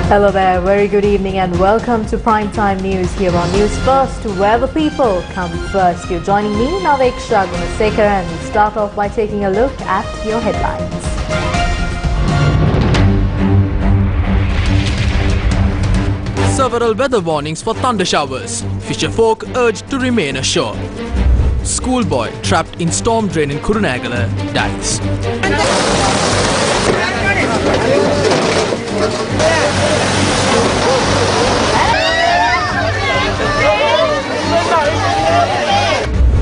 Hello there, very good evening and welcome to Primetime News here on News First, where the people come first. You're joining me, Naveksha Gunasekar, and we start off by taking a look at your headlines. Several weather warnings for thunder showers. Fisherfolk urged to remain ashore. Schoolboy trapped in storm drain in Kurunegala dies.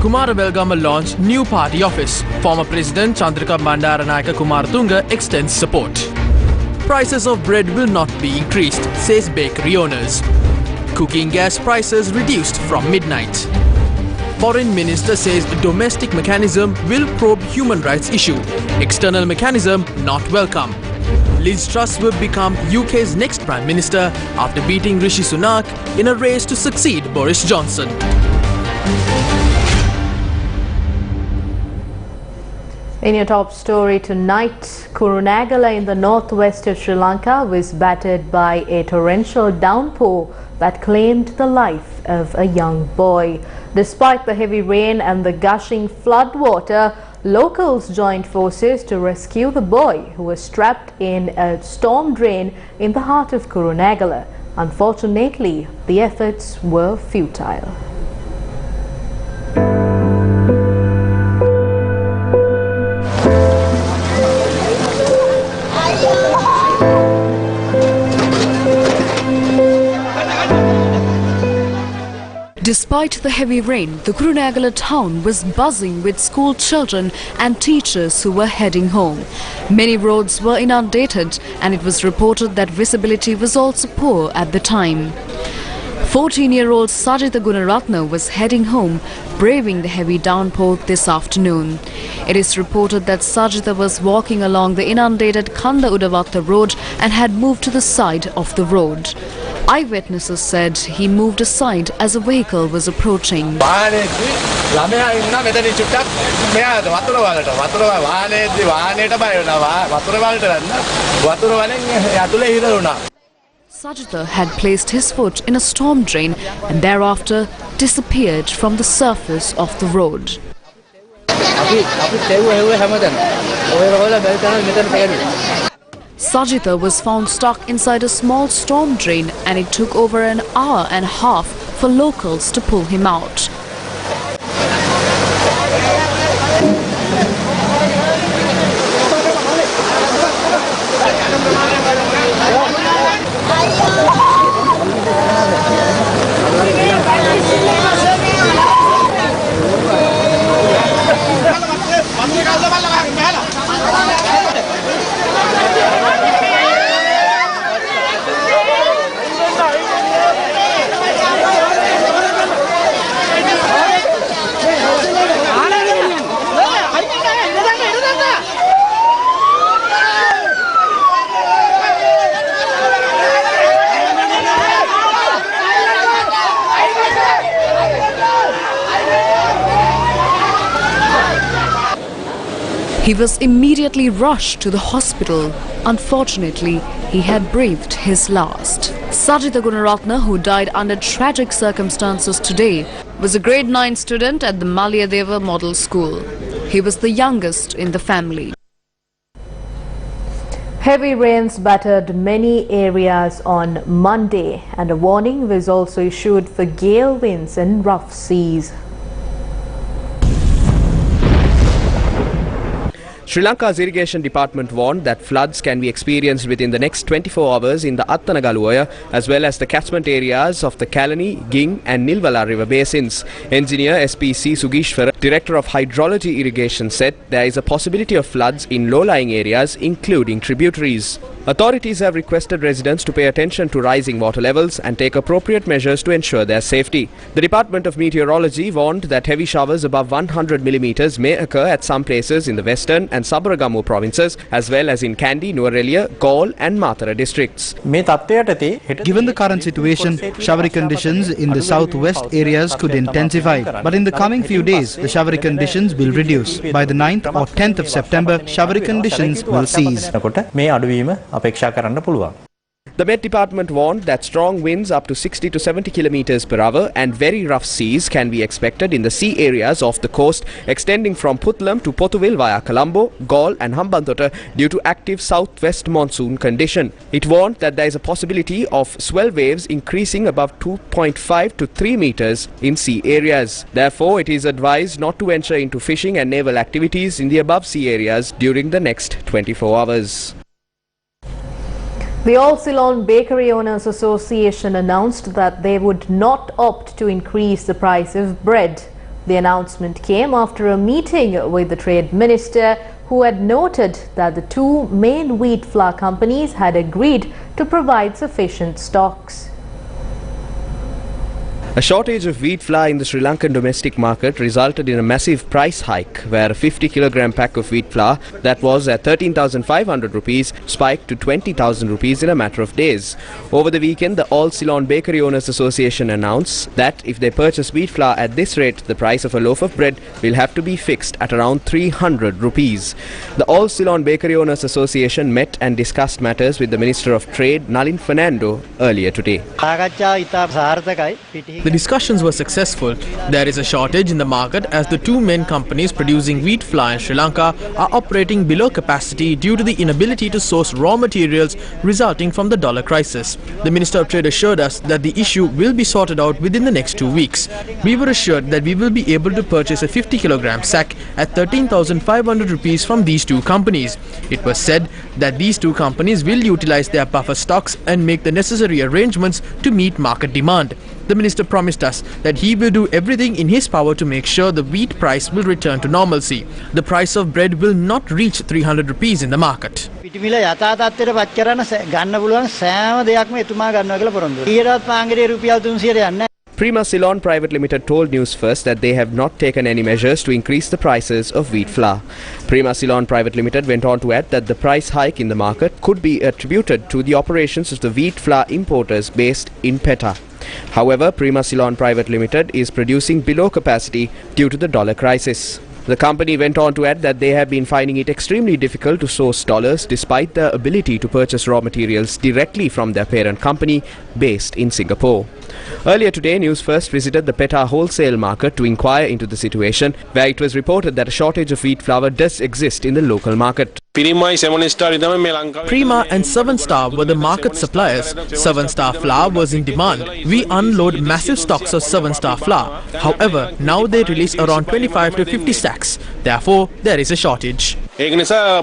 Kumaravelgama launched new party office. Former President Chandrika Bandaranayake Kumaratunga extends support. Prices of bread will not be increased, says bakery owners. Cooking gas prices reduced from midnight. Foreign Minister says domestic mechanism will probe human rights issue. External mechanism not welcome. Liz Truss will become UK's next Prime Minister after beating Rishi Sunak in a race to succeed Boris Johnson. In your top story tonight, Kurunegala in the northwest of Sri Lanka was battered by a torrential downpour that claimed the life of a young boy. Despite the heavy rain and the gushing floodwater, locals joined forces to rescue the boy who was trapped in a storm drain in the heart of Kurunegala. Unfortunately, the efforts were futile. Despite the heavy rain, the Kurunegala town was buzzing with school children and teachers who were heading home. Many roads were inundated and it was reported that visibility was also poor at the time. 14-year-old Sajitha Gunaratna was heading home, braving the heavy downpour this afternoon. It is reported that Sajitha was walking along the inundated Kanda Udavatta road and had moved to the side of the road. Eyewitnesses said he moved aside as a vehicle was approaching. Sajitha had placed his foot in a storm drain and thereafter disappeared from the surface of the road. Sajitha was found stuck inside a small storm drain and it took over an hour and a half for locals to pull him out. He was immediately rushed to the hospital. Unfortunately, he had breathed his last. Sajitha Gunaratna, who died under tragic circumstances today, was a grade 9 student at the Malayadeva Model School. He was the youngest in the family. Heavy rains battered many areas on Monday, and a warning was also issued for gale winds and rough seas. Sri Lanka's irrigation department warned that floods can be experienced within the next 24 hours in the Attanagaluoya as well as the catchment areas of the Kalani, Ging and Nilvala river basins. Engineer SPC Sugishwara, Director of Hydrology Irrigation, said there is a possibility of floods in low-lying areas including tributaries. Authorities have requested residents to pay attention to rising water levels and take appropriate measures to ensure their safety. The Department of Meteorology warned that heavy showers above 100 millimeters may occur at some places in the western and Sabaragamu provinces as well as in Kandy, Nuwara, Galle and Matara districts. Given the current situation, showery conditions in the southwest areas could intensify. But in the coming few days, the showery conditions will reduce. By the 9th or 10th of September, showery conditions will cease. The Met Department warned that strong winds up to 60 to 70 kilometers per hour and very rough seas can be expected in the sea areas off the coast extending from Puttalam to Pothuwil via Colombo, Galle and Hambantota due to active southwest monsoon condition. It warned that there is a possibility of swell waves increasing above 2.5 to 3 meters in sea areas. Therefore, it is advised not to enter into fishing and naval activities in the above sea areas during the next 24 hours. The All Ceylon Bakery Owners Association announced that they would not opt to increase the price of bread. The announcement came after a meeting with the Trade Minister, who had noted that the two main wheat flour companies had agreed to provide sufficient stocks. A shortage of wheat flour in the Sri Lankan domestic market resulted in a massive price hike, where a 50 kilogram pack of wheat flour that was at 13,500 rupees spiked to 20,000 rupees in a matter of days. Over the weekend, the All Ceylon Bakery Owners Association announced that if they purchase wheat flour at this rate, the price of a loaf of bread will have to be fixed at around 300 rupees. The All Ceylon Bakery Owners Association met and discussed matters with the Minister of Trade, Nalin Fernando, earlier today. The discussions were successful. There is a shortage in the market as the two main companies producing wheat flour in Sri Lanka are operating below capacity due to the inability to source raw materials resulting from the dollar crisis. The Minister of Trade assured us that the issue will be sorted out within the next 2 weeks. We were assured that we will be able to purchase a 50 kilogram sack at 13,500 rupees from these two companies. It was said that these two companies will utilize their buffer stocks and make the necessary arrangements to meet market demand. The minister promised us that he will do everything in his power to make sure the wheat price will return to normalcy. The price of bread will not reach 300 rupees in the market. Prima Ceylon Private Limited told Newsfirst that they have not taken any measures to increase the prices of wheat flour. Prima Ceylon Private Limited went on to add that the price hike in the market could be attributed to the operations of the wheat flour importers based in Petta. However, Prima Ceylon Private Limited is producing below capacity due to the dollar crisis. The company went on to add that they have been finding it extremely difficult to source dollars despite their ability to purchase raw materials directly from their parent company based in Singapore. Earlier today, Newsfirst visited the Petta wholesale market to inquire into the situation, where it was reported that a shortage of wheat flour does exist in the local market. Prima and 7 Star were the market suppliers. 7 Star flour was in demand. We unload massive stocks of 7 Star flour. However, now they release around 25 to 50 stacks. Therefore, there is a shortage. 7 Star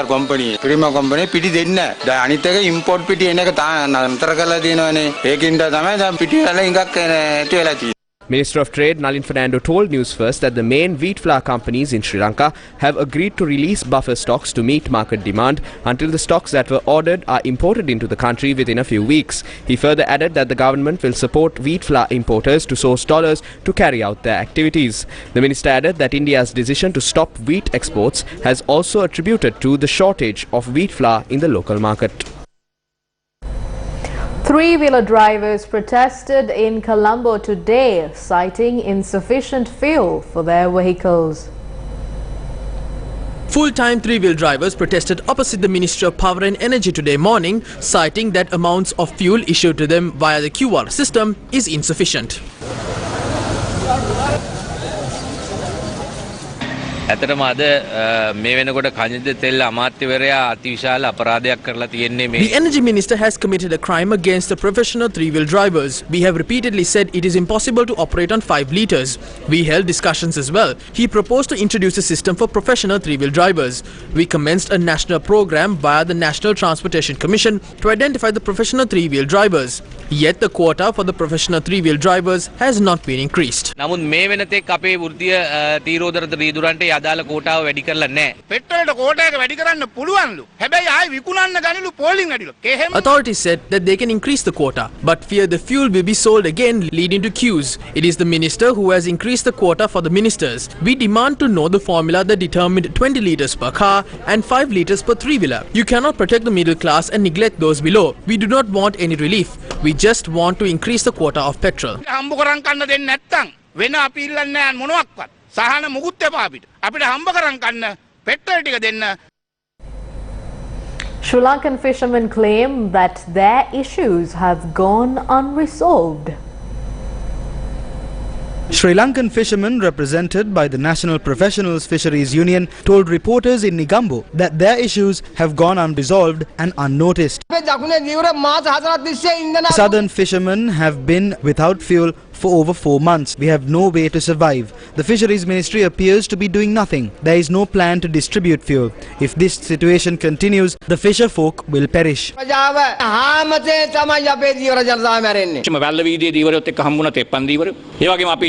company, Prima company, piti denna. The anitaka import piti enaka antarakala dinone. Ekinda tama piti ala ingak tuelati. Minister of Trade Nalin Fernando told Newsfirst that the main wheat flour companies in Sri Lanka have agreed to release buffer stocks to meet market demand until the stocks that were ordered are imported into the country within a few weeks. He further added that the government will support wheat flour importers to source dollars to carry out their activities. The minister added that India's decision to stop wheat exports has also attributed to the shortage of wheat flour in the local market. Three-wheeler drivers protested in Colombo today, citing insufficient fuel for their vehicles. Full-time three-wheel drivers protested opposite the Ministry of Power and Energy today morning, citing that amounts of fuel issued to them via the QR system is insufficient. ඇතරම අද මේ වෙනකොට කනිජ තෙල් අමාත්‍යවරයා අතිවිශාල අපරාධයක් කරලා තියෙන්නේ මේ. The Energy Minister has committed a crime against the professional three-wheel drivers. We have repeatedly said it is impossible to operate on 5 litres. We held discussions as well. He proposed to introduce a system for professional three-wheel drivers. We commenced a national program via the National Transportation Commission to identify the professional three-wheel drivers. Yet the quota for the professional three-wheel drivers has not been increased. නමුත් මේ වෙනතෙක් අපේ වෘත්තීය තීරෝදර රීදුරන්ට අදාළ කෝටාව වැඩි කරලා නැහැ. පෙට්‍රෝල්ට quota එක වැඩි කරන්න පුළුවන්ලු. හැබැයි ආයි විකුණන්න ගනිලු පෝලිං වැඩිලු. Authorities said that they can increase the quota, but fear the fuel will be sold again, leading to queues. It is the minister who has increased the quota for the ministers. We demand to know the formula that determined 20 litres per car and 5 litres per three-wheeler. You cannot protect the middle class and neglect those below. We do not want any relief. We just want to increase the quota of petrol. හම්බ කරන් කන්න දෙන්නේ නැත්තම් වෙන අපි ඉල්ලන්නේ නැහැ මොනවත්වත්. සහන මුකුත් එපා අපිට. අපිට හම්බ කරන් කන්න පෙට්‍රල් ටික දෙන්න. Sri Lankan fishermen claim that their issues have gone unresolved. Sri Lankan fishermen, represented by the National Professionals Fisheries Union, told reporters in Negombo that their issues have gone unresolved and unnoticed. Southern fishermen have been without fuel for over 4 months. We have no way to survive. The Fisheries Ministry appears to be doing nothing. There is no plan to distribute fuel. If this situation continues, the fisher folk will perish.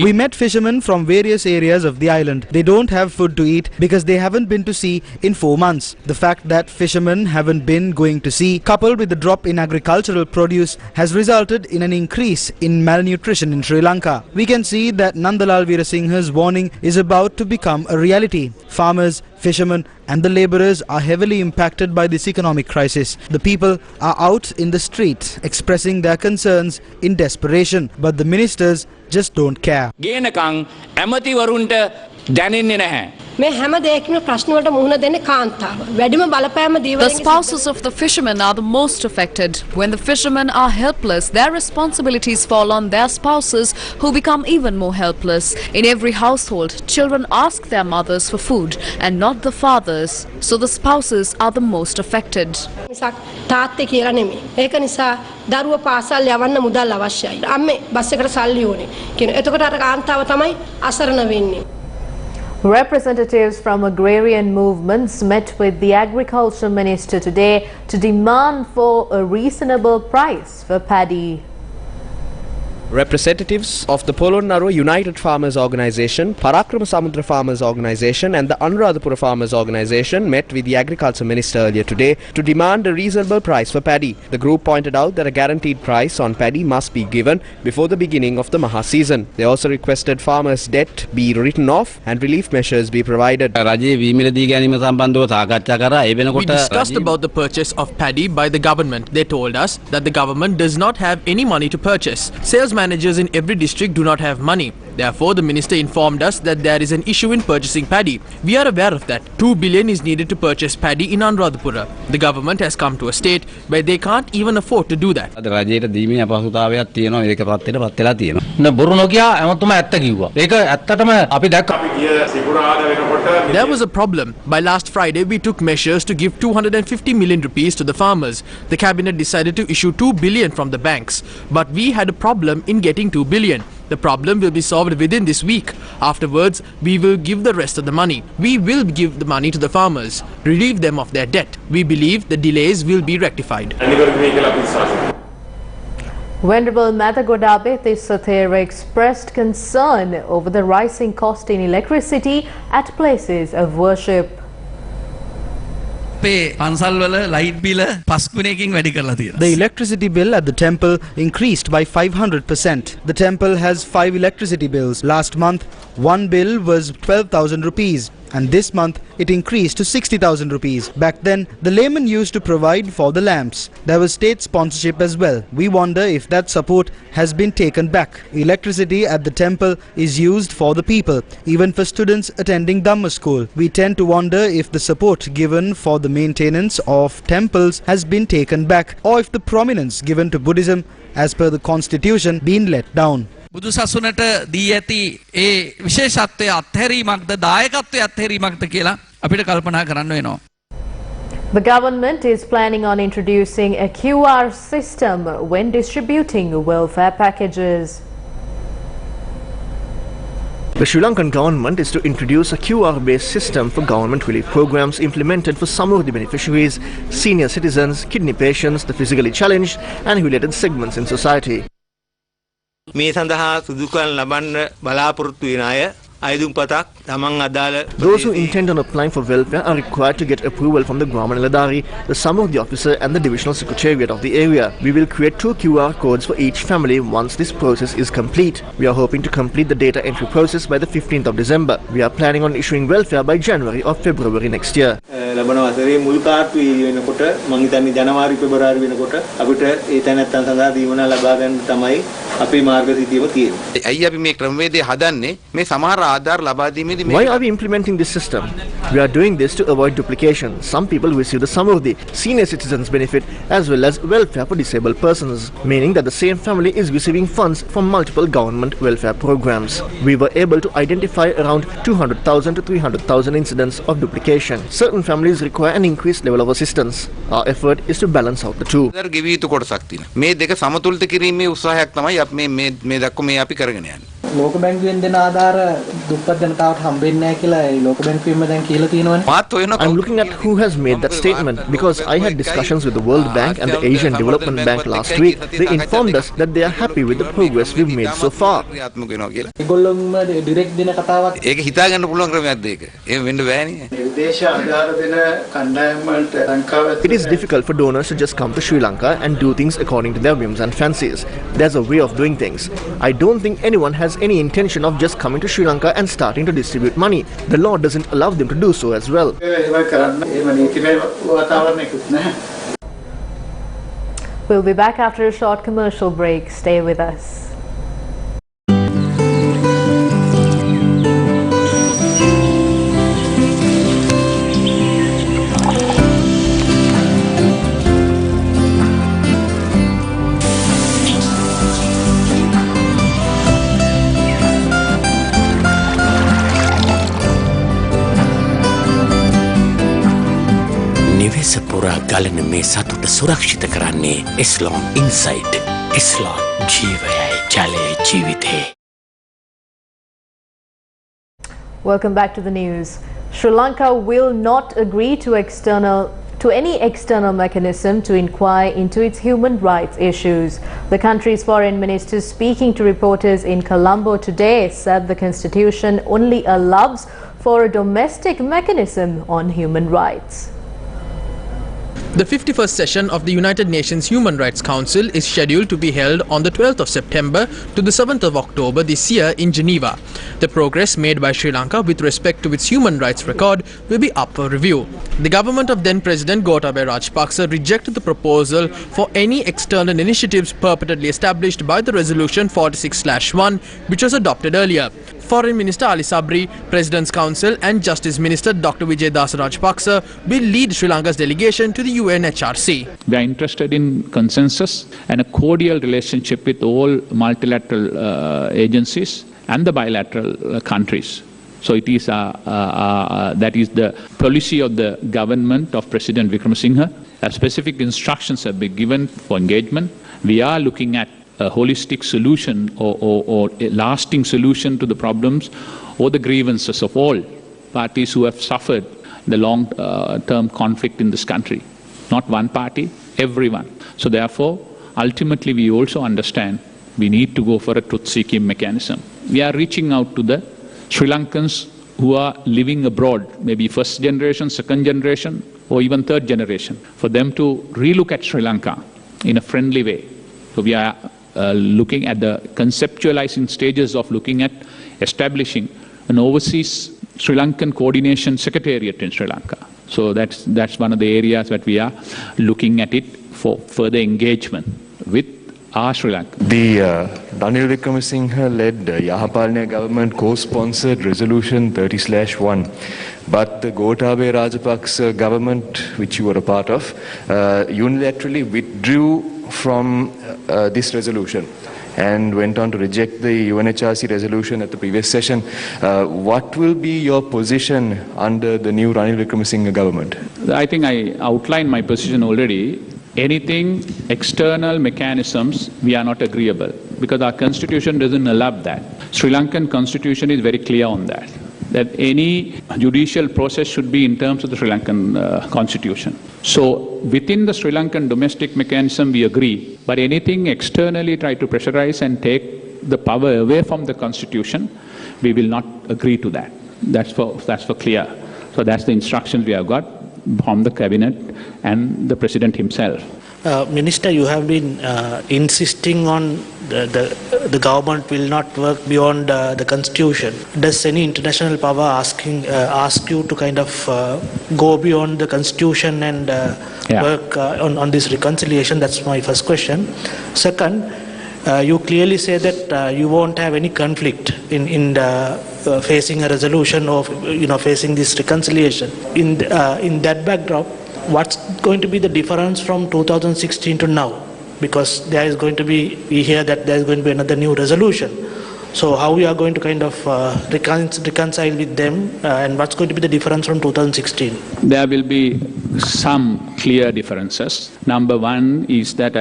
We met fishermen from various areas of the island. They don't have food to eat because they haven't been to sea in 4 months. The fact that fishermen haven't been going to sea, coupled with the drop in agricultural produce, has resulted in an increase in malnutrition in Sri Lanka. We can see that Nandalal Veerasinghe's warning is about to become a reality. Farmers, fishermen and the labourers are heavily impacted by this economic crisis. The people are out in the street expressing their concerns in desperation, but the ministers just don't care. The spouses of the fishermen are the most affected. When the fishermen are helpless, their responsibilities fall on their spouses, who become even more helpless. In every household, children ask their mothers for food and not the fathers. So the spouses are the most affected. Representatives from agrarian movements met with the Agriculture Minister today to demand for a reasonable price for paddy. Representatives of the Polonnaruwa United Farmers Organisation, Parakrama Samudra Farmers Organisation and the Anuradhapura Farmers Organisation met with the Agriculture Minister earlier today to demand a reasonable price for paddy. The group pointed out that a guaranteed price on paddy must be given before the beginning of the Maha season. They also requested farmers' debt be written off and relief measures be provided. We discussed about the purchase of paddy by the government. They told us that the government does not have any money to purchase. Sales managers in every district do not have money. Therefore, the minister informed us that there is an issue in purchasing paddy. We are aware of that. 2 billion is needed to purchase paddy in Anuradhapura. The government has come to a state where they can't even afford to do that. There was a problem. By last Friday, we took measures to give 250 million rupees to the farmers. The cabinet decided to issue 2 billion from the banks. But we had a problem in getting 2 billion. The problem will be solved within this week. Afterwards, we will give the rest of the money. We will give the money to the farmers, relieve them of their debt. We believe the delays will be rectified. Venerable Mathagodabe Tissathera expressed concern over the rising cost in electricity at places of worship. The electricity bill at the temple increased by 500%. The temple has 5 electricity bills. Last month, one bill was 12,000 rupees. And this month it increased to 60,000 rupees. Back then, the layman used to provide for the lamps. There was state sponsorship as well. We wonder if that support has been taken back. Electricity at the temple is used for the people, even for students attending Dhamma school. We tend to wonder if the support given for the maintenance of temples has been taken back, or if the prominence given to Buddhism as per the constitution been let down. බුදු සසුනට දී ඇති ඒ විශේෂත්වය අත්හැරීමක්ද දායකත්වය අත්හැරීමක්ද කියලා අපිට කල්පනා කරන්න වෙනවා. The government is planning on introducing a QR system when distributing welfare packages. The Sri Lankan government is to introduce a QR-based system for government relief programs implemented for Samurdhi beneficiaries, senior citizens, kidney patients, the physically challenged and related segments in society. මේ සඳහා සුදුකම් ලබන්න බලාපොරොත්තු වෙන අය අයදුම් පතක් තමන් අදාළ Those who intend on applying for welfare are required to get approval from the Grama Niladhari, the Samurdhi officer and the divisional secretariat of the area. We will create 2 QR codes for each family once this process is complete. We are hoping to complete the data entry process by the 15th of December. We are planning on issuing welfare by January or February next year. ලබන වසරේ මුල් කාර්තු වෙනකොට මම හිතන්නේ ජනවාරි පෙබරවාරි වෙනකොට අපිට ඒ තැනත්තන් සඳහා දීමනා ලබා ගන්න තමයි අපේ මාර්ගසිතියම තියෙන්නේ. ඇයි අපි මේ ක්‍රමවේදය හදන්නේ? මේ සමහර Why are we implementing this system? We are doing this to avoid duplication. Some people receive the samurdhi, senior citizens benefit, as well as welfare for disabled persons, meaning that the same family is receiving funds from multiple government welfare programs. We were able to identify around 200,000 to 300,000 incidents of duplication. Certain families require an increased level of assistance. Our effort is to balance out the two. ලෝක බැංකුවෙන් දෙන ආධාර දුප්පත් ජනතාවට හම්බෙන්නේ නැහැ කියලා ඒ ලෝක බැංකුවෙන්ම දැන් කියලා තියෙනවනේ. I'm looking at who has made that statement because I had discussions with the World Bank and the Asian Development Bank last week. They informed us that they are happy with the progress we've made so far. ඒගොල්ලොන්ම direct දෙන කතාවක්. ඒක හිතා ගන්න පුළුවන් ක්‍රමයක්ද ඒක? එහෙම වෙන්න බෑනේ. විදේශ ආධාර දෙන කණ්ඩායම් වලට ලංකාව It is difficult for donors to just come to Sri Lanka and do things according to their whims and fancies. There's a way of doing things. I don't think anyone has any intention of just coming to Sri Lanka and starting to distribute money. The law doesn't allow them to do so as well. We'll be back after a short commercial break. Stay with us. නිවෙසපුරා ගලන මේ සතුට සුරක්ෂිත කරන්නේ Eslon Inside. Eslon ජීවයයි ජලයේ ජීවිතේ. Welcome back to the news. Sri Lanka will not agree to any external mechanism to inquire into its human rights issues. The country's foreign minister, speaking to reporters in Colombo today, said the constitution only allows for a domestic mechanism on human rights. The 51st session of the United Nations Human Rights Council is scheduled to be held on the 12th of September to the 7th of October this year in Geneva. The progress made by Sri Lanka with respect to its human rights record will be up for review. The government of then President Gotabaya Rajapaksa rejected the proposal for any external initiatives purportedly established by the Resolution 46/1, which was adopted earlier. Foreign Minister Ali Sabri, President's Council and Justice Minister Dr. Vijay Dasa Rajapaksa will lead Sri Lanka's delegation to the UNHRC. We are interested in consensus and a cordial relationship with all multilateral agencies and the bilateral countries. So it is that is the policy of the government of President Wickremesinghe. Specific instructions have been given for engagement. We are looking at a holistic solution or a lasting solution to the problems or the grievances of all parties who have suffered the long-term conflict in this country. Not one party, everyone. So therefore, ultimately we also understand we need to go for a truth-seeking mechanism. We are reaching out to the Sri Lankans who are living abroad, maybe first generation, second generation, or even third generation, for them to relook at Sri Lanka in a friendly way. So we are looking at the conceptualizing stages of looking at establishing an overseas Sri Lankan coordination secretariat in Sri Lanka. So that's one of the areas that we are looking at it for further engagement with our Sri Lanka. The Ranil Wickremesinghe-led Yahapalana government co-sponsored Resolution 30/1, but the Gotabaya Rajapaksa government, which you were a part of, unilaterally withdrew from this resolution and went on to reject the UNHRC resolution at the previous session. What will be your position under the new Ranil Wickremesinghe government? I think I outlined my position already. Anything external mechanisms, we are not agreeable because our constitution doesn't allow that. Sri Lankan constitution is very clear on that any judicial process should be in terms of the Sri Lankan constitution. So within the Sri Lankan domestic mechanism we agree, but anything externally try to pressurize and take the power away from the constitution, we will not agree to that. That's for clear. So that's the instructions we have got from the cabinet and the president himself. Minister, you have been insisting on the government will not work beyond the constitution. Does any international power ask you to kind of go beyond the constitution and work on this reconciliation? That's my first question. Second, you clearly say that you won't have any conflict in the facing a resolution or facing this reconciliation. In that backdrop, what's going to be the difference from 2016 to now? Because there is going to be, we hear that there is going to be another new resolution. So how we are going to kind of reconcile with them, and what's going to be the difference from 2016? There will be some clear differences. Number one is that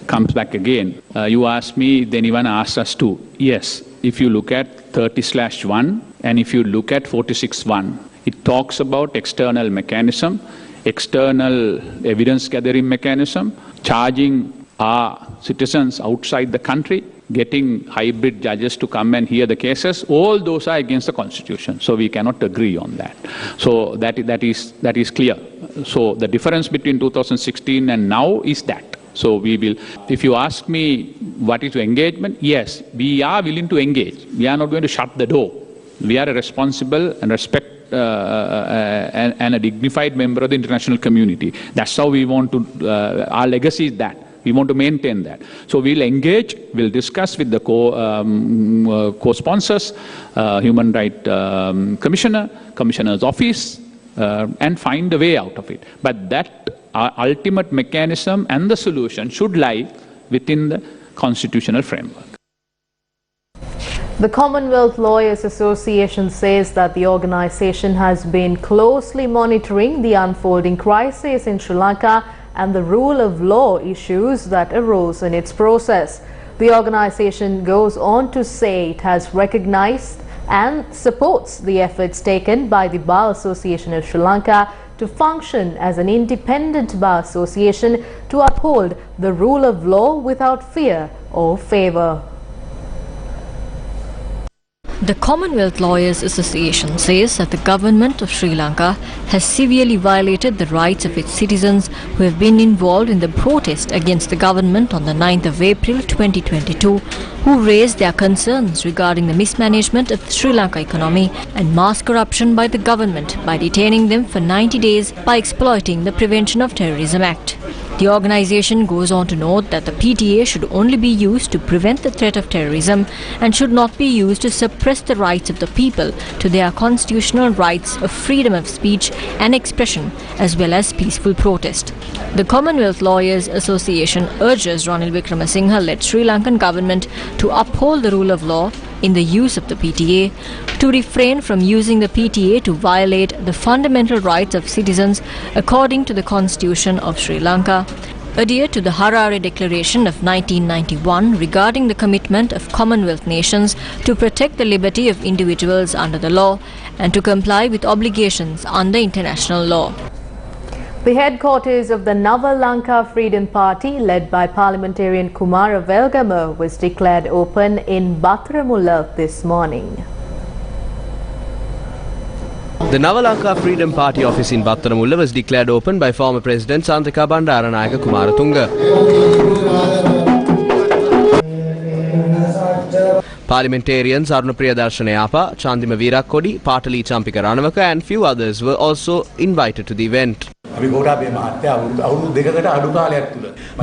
comes back again. You asked me, then anyone asked us to. Yes, if you look at 30/1 and if you look at 46/1, it talks about external mechanism, external evidence gathering mechanism, charging our citizens outside the country, getting hybrid judges to come and hear the cases. All those are against the Constitution. So we cannot agree on that. So that is clear. So the difference between 2016 and now is that. So we will, if you ask me what is engagement, yes, we are willing to engage. We are not going to shut the door. We are a responsible and and a dignified member of the international community. That's how we want to, our legacy is that. We want to maintain that. So we'll engage, we'll discuss with the co-sponsors, Human Rights Commissioner's Office, and find a way out of it. But that ultimate mechanism and the solution should lie within the constitutional framework. The Commonwealth Lawyers Association says that the organization has been closely monitoring the unfolding crisis in Sri Lanka and the rule of law issues that arose in its process. The organization goes on to say it has recognized and supports the efforts taken by the Bar Association of Sri Lanka to function as an independent bar association to uphold the rule of law without fear or favor. The Commonwealth Lawyers Association says that the government of Sri Lanka has severely violated the rights of its citizens who have been involved in the protest against the government on the 9th of April 2022, who raised their concerns regarding the mismanagement of the Sri Lanka economy and mass corruption by the government by detaining them for 90 days by exploiting the Prevention of Terrorism Act. The organization goes on to note that the PTA should only be used to prevent the threat of terrorism and should not be used to suppress the rights of the people to their constitutional rights of freedom of speech and expression as well as peaceful protest. The Commonwealth Lawyers Association urges Ranil Wickremesinghe-led Sri Lankan government to uphold the rule of law in the use of the PTA, to refrain from using the PTA to violate the fundamental rights of citizens according to the Constitution of Sri Lanka, adhere to the Harare Declaration of 1991 regarding the commitment of Commonwealth nations to protect the liberty of individuals under the law, and to comply with obligations under international law. The headquarters of the Naval Lanka Freedom Party, led by parliamentarian Kumara Velgama, was declared open in Battaramulla this morning. The Naval Lanka Freedom Party office in Battaramulla was declared open by former President Chandrika Bandaranayake Kumaratunga. Parliamentarians Arunapriya Darshanayapa, Chandima Veerakkodi, Patali Champika Ranawaka and few others were also invited to the event.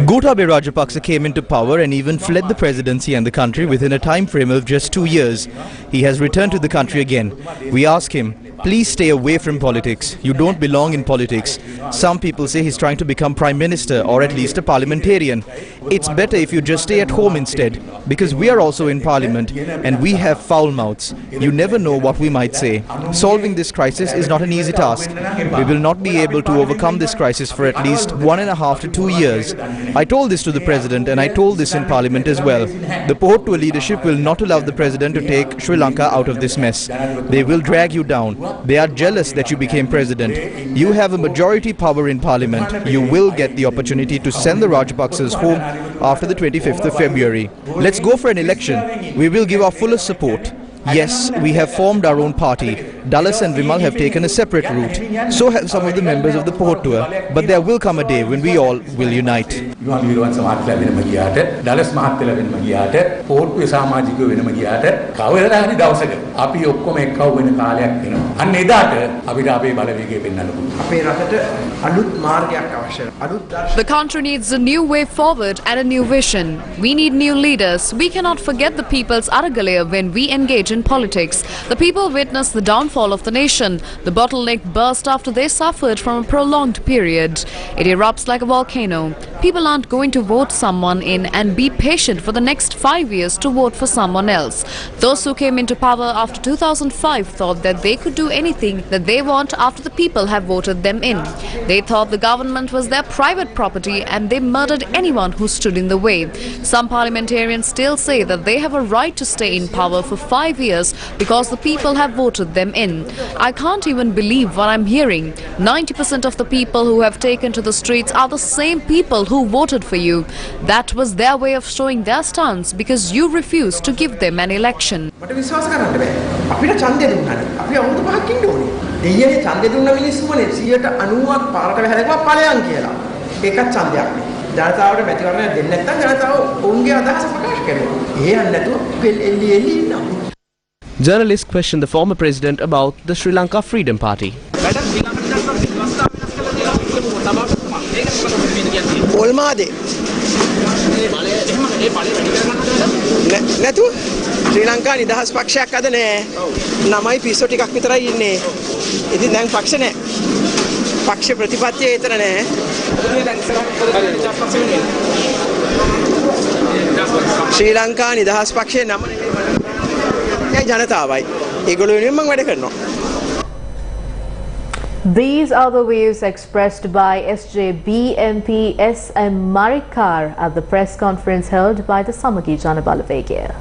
Gotabaya Rajapaksa came into power and even fled the presidency and the country within a time frame of just 2 years. He has returned to the country again. We ask him, please stay away from politics. You don't belong in politics. Some people say he's trying to become Prime Minister or at least a parliamentarian. It's better if you just stay at home instead, because we are also in Parliament and we have foul mouths. You never know what we might say. Solving this crisis is not an easy task. We will not be able to overcome this crisis for at least 1.5 to 2 years. I told this to the President and I told this in Parliament as well. The Pohottuwa leadership will not allow the President to take Sri Lanka out of this mess. They will drag you down. They are jealous that you became President. You have a majority power in Parliament. You will get the opportunity to send the Rajapaksas home after the 25th of February. Let's go for an election. We will give our fullest support. Yes, we have formed our own party. Dulles and Vimal have taken a separate route. So have some of the members of the port tour. But there will come a day when we all will unite. The country needs a new way forward and a new vision. We need new leaders. We cannot forget the people's Aragalaya when we engage in politics. The people witnessed the downfall of the nation. The bottleneck burst after they suffered from a prolonged period. It erupts like a volcano. People aren't going to vote someone in and be patient for the next 5 years to vote for someone else. Those who came into power after 2005 thought that they could do anything that they want after the people have voted them in. They thought the government was their private property and they murdered anyone who stood in the way. Some parliamentarians still say that they have a right to stay in power for 5 years because the people have voted them in. I can't even believe what I'm hearing. 90% of the people who have taken to the streets are the same people who voted for you. That was their way of showing their stance because you refused to give them an election. Journalists questioned the former president about the Sri Lanka Freedom Party. Sri Lanka නිදහස් පක්ෂයක් අද නෑ. නමයි පිස්සෝ ටිකක් විතරයි ඉන්නේ. ඉතින් දැන් පක්ෂ නෑ. පක්ෂ ප්‍රතිපත්තිය ඒතර නෑ. ශ්‍රී ලංකා නිදහස් පක්ෂයේ නම නෙමෙයි ජනතාවයි. ඒගොල්ලෝ වෙනුවෙන් මම වැඩ කරනවා. These are the views expressed by SJB MP SM Marikar at the press conference held by the Samagi Janabalawegaya.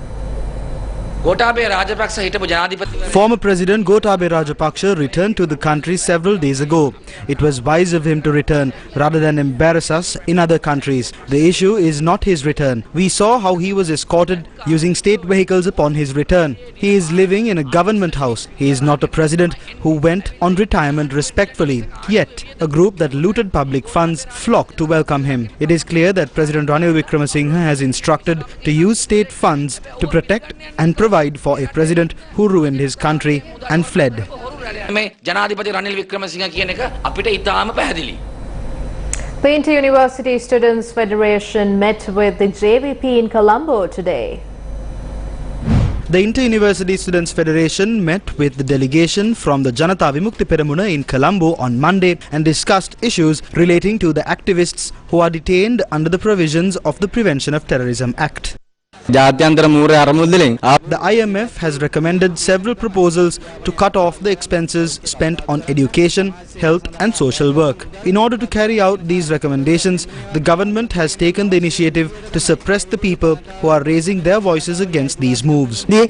Former President Gotabaya Rajapaksa returned to the country several days ago. It was wise of him to return rather than embarrass us in other countries. The issue is not his return. We saw how he was escorted using state vehicles upon his return. He is living in a government house. He is not a president who went on retirement respectfully. Yet, a group that looted public funds flocked to welcome him. It is clear that President Ranil Wickremesinghe has instructed to use state funds to protect and provide for a president who ruined his country and fled. The Inter-University Students Federation met with the JVP in Colombo today. The Inter-University Students Federation met with the delegation from the Janata Vimukti Peramuna in Colombo on Monday and discussed issues relating to the activists who are detained under the provisions of the Prevention of Terrorism Act. The IMF has recommended several proposals to cut off the expenses spent on education, health and social work. In order to carry out these recommendations, the government has taken the initiative to suppress the people who are raising their voices against these moves. No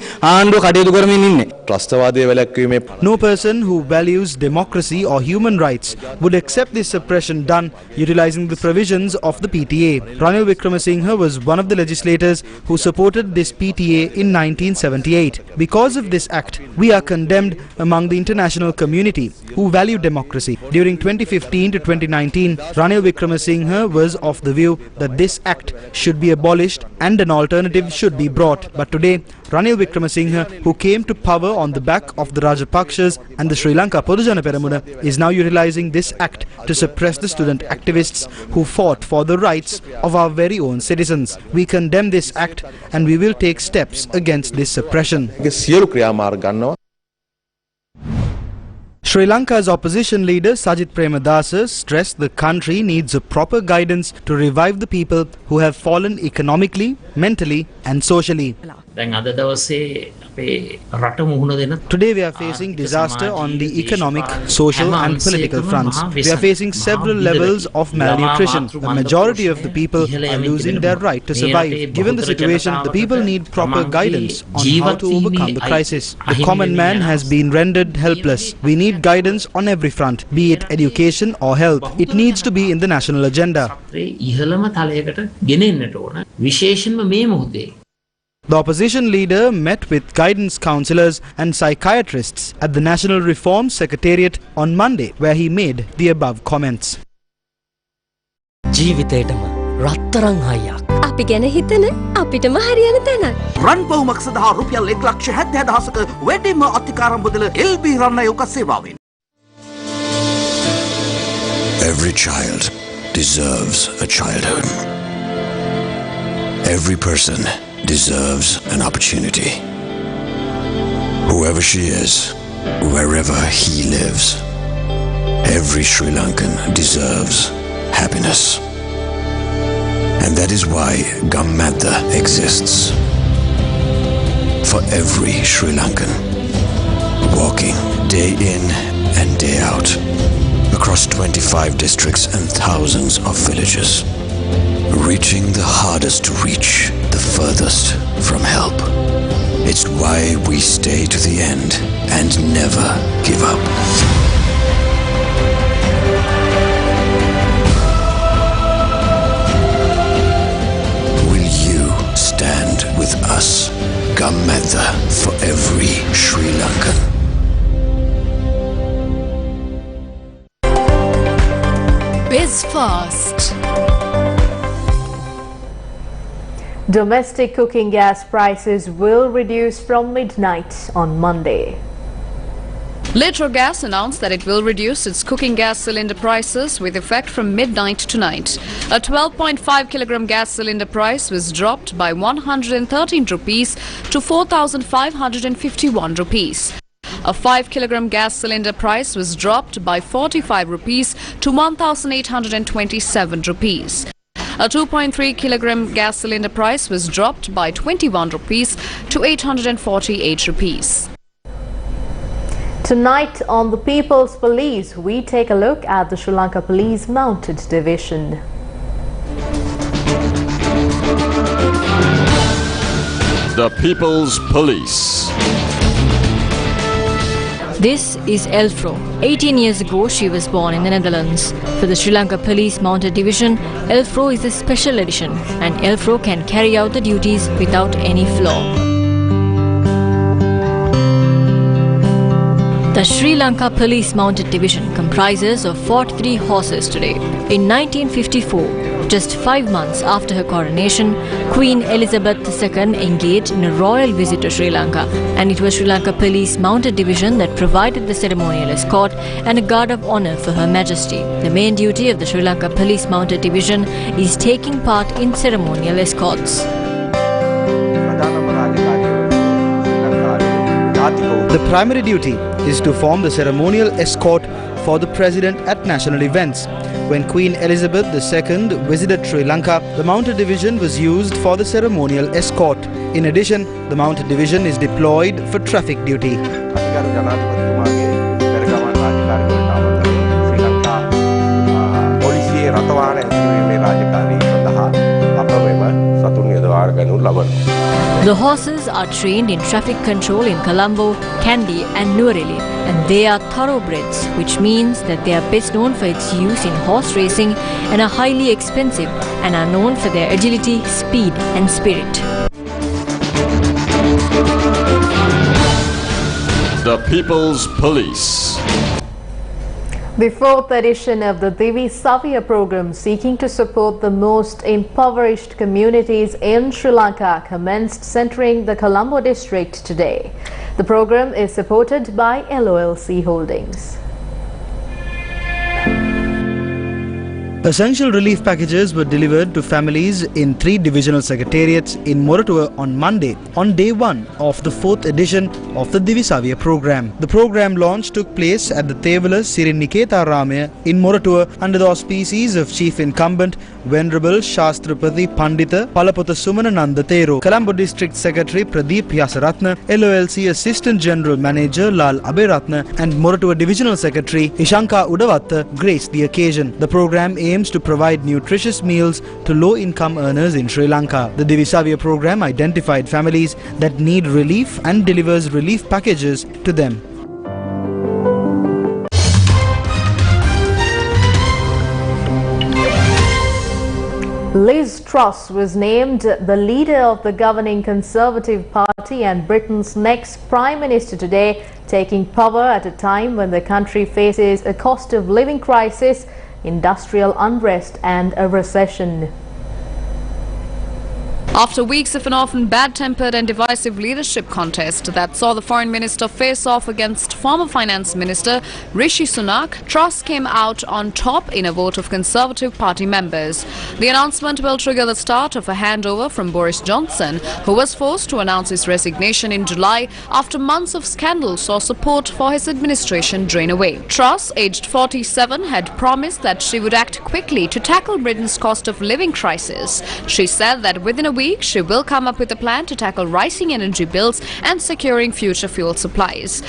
person who values democracy or human rights would accept this suppression done utilizing the provisions of the PTA. Ranil Wickremesinghe was one of the legislators who supported this PTA in 1978. Because of this act, we are condemned among the international community who value democracy. During 2015 to 2019, Ranil Wickremesinghe was of the view that this act should be abolished and an alternative should be brought. But today, Ranil Wickremesinghe, who came to power on the back of the Rajapakshas and the Sri Lanka Podujana Peramuna, is now utilizing this act to suppress the student activists who fought for the rights of our very own citizens. We condemn this act and we will take steps against this suppression. Sri Lanka's opposition leader Sajith Premadasa stressed the country needs a proper guidance to revive the people who have fallen economically, mentally and socially. Today we are facing disaster on the economic, social and political fronts. We are facing several levels of malnutrition. The majority of the people are losing their right to survive. Given the situation, the people need proper guidance on how to overcome the crisis. The common man has been rendered helpless. We need guidance on every front, be it education or health. It needs to be in the national agenda. The opposition leader met with guidance counsellors and psychiatrists at the National Reform Secretariat on Monday, where he made the above comments. අපි ගැන හිතන අපිටම හරියන තැනක්. රන් බහුමක් සඳහා රුපියල් 1,70,000ක වැඩිම අතිකාරම් බදල LB run අයෝක සේවාවෙන්. Every child deserves a childhood. Every person deserves an opportunity. Whoever she is, wherever he lives, every Sri Lankan deserves happiness. And that is why Gammatha exists. For every Sri Lankan, walking day in and day out, across 25 districts and thousands of villages, reaching the hardest to reach, the furthest from help. It's why we stay to the end and never give up. Stand with us. Gammatha for every Sri Lankan. Biz Fast. Domestic cooking gas prices will reduce from midnight on Monday. Litro Gas announced that it will reduce its cooking gas cylinder prices with effect from midnight tonight. A 12.5 kilogram gas cylinder price was dropped by 113 rupees to 4,551 rupees. A 5 kilogram gas cylinder price was dropped by 45 rupees to 1,827 rupees. A 2.3 kilogram gas cylinder price was dropped by 21 rupees to 848 rupees. Tonight on the People's Police, we take a look at the Sri Lanka Police Mounted Division. The People's Police. This is Elfro. 18 years ago, she was born in the Netherlands. For the Sri Lanka Police Mounted Division, Elfro is a special edition, and Elfro can carry out the duties without any flaw. The Sri Lanka Police Mounted Division comprises of 43 horses today. In 1954, just 5 months after her coronation, Queen Elizabeth II engaged in a royal visit to Sri Lanka, and it was Sri Lanka Police Mounted Division that provided the ceremonial escort and a guard of honour for Her Majesty. The main duty of the Sri Lanka Police Mounted Division is taking part in ceremonial escorts. The primary duty is to form the ceremonial escort for the President at national events. When Queen Elizabeth II visited Sri Lanka, the Mounted Division was used for the ceremonial escort. In addition, the Mounted Division is deployed for traffic duty. The horses are trained in traffic control in Colombo, Kandy and Nuwara, and they are thoroughbreds, which means that they are best known for its use in horse racing and are highly expensive and are known for their agility, speed and spirit. The People's Police. The fourth edition of the Devisaviya Program, seeking to support the most impoverished communities in Sri Lanka, commenced centering the Colombo district today. The program is supported by LOLC Holdings. Essential relief packages were delivered to families in 3 divisional secretariats in Moratuwa on Monday, on day 1 of the 4th edition of the Devisaviya Program. The program launch took place at the Threewheeler Siri Niketa Ramaya in Moratuwa under the auspices of Chief Incumbent Venerable Shastrapati Pandita Palapota Sumanananda Thero, Colombo District Secretary Pradeep Yasaratna, LOLC Assistant General Manager Lal Aberatna and Moratuwa Divisional Secretary Ishanka Udavatta graced the occasion. The program aims to provide nutritious meals to low-income earners in Sri Lanka. The Devisaviya Program identified families that need relief and delivers relief packages to them. Liz Truss was named the leader of the governing Conservative Party and Britain's next Prime Minister today, taking power at a time when the country faces a cost of living crisis, industrial unrest and a recession. After weeks of an often bad-tempered and divisive leadership contest that saw the Foreign Minister face off against former Finance Minister Rishi Sunak, Truss came out on top in a vote of Conservative Party members. The announcement will trigger the start of a handover from Boris Johnson, who was forced to announce his resignation in July after months of scandal saw support for his administration drain away. Truss, aged 47, had promised that she would act quickly to tackle Britain's cost of living crisis. She said that within a week she will come up with a plan to tackle rising energy bills and securing future fuel supplies.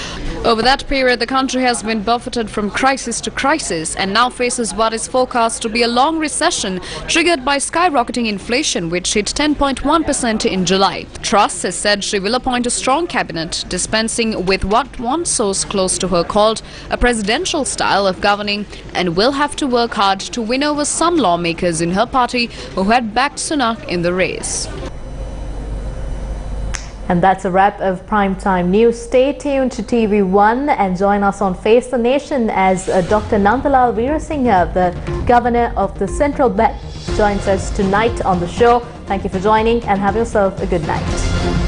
Over that period, the country has been buffeted from crisis to crisis and now faces what is forecast to be a long recession triggered by skyrocketing inflation, which hit 10.1% in July. Truss has said she will appoint a strong cabinet, dispensing with what one source close to her called a presidential style of governing, and will have to work hard to win over some lawmakers in her party who had backed Sunak in the race. And that's a wrap of Primetime News. Stay tuned to TV1 and join us on Face the Nation as Dr. Nandalal Veerasinghe, the Governor of the Central Bank, joins us tonight on the show. Thank you for joining and have yourself a good night.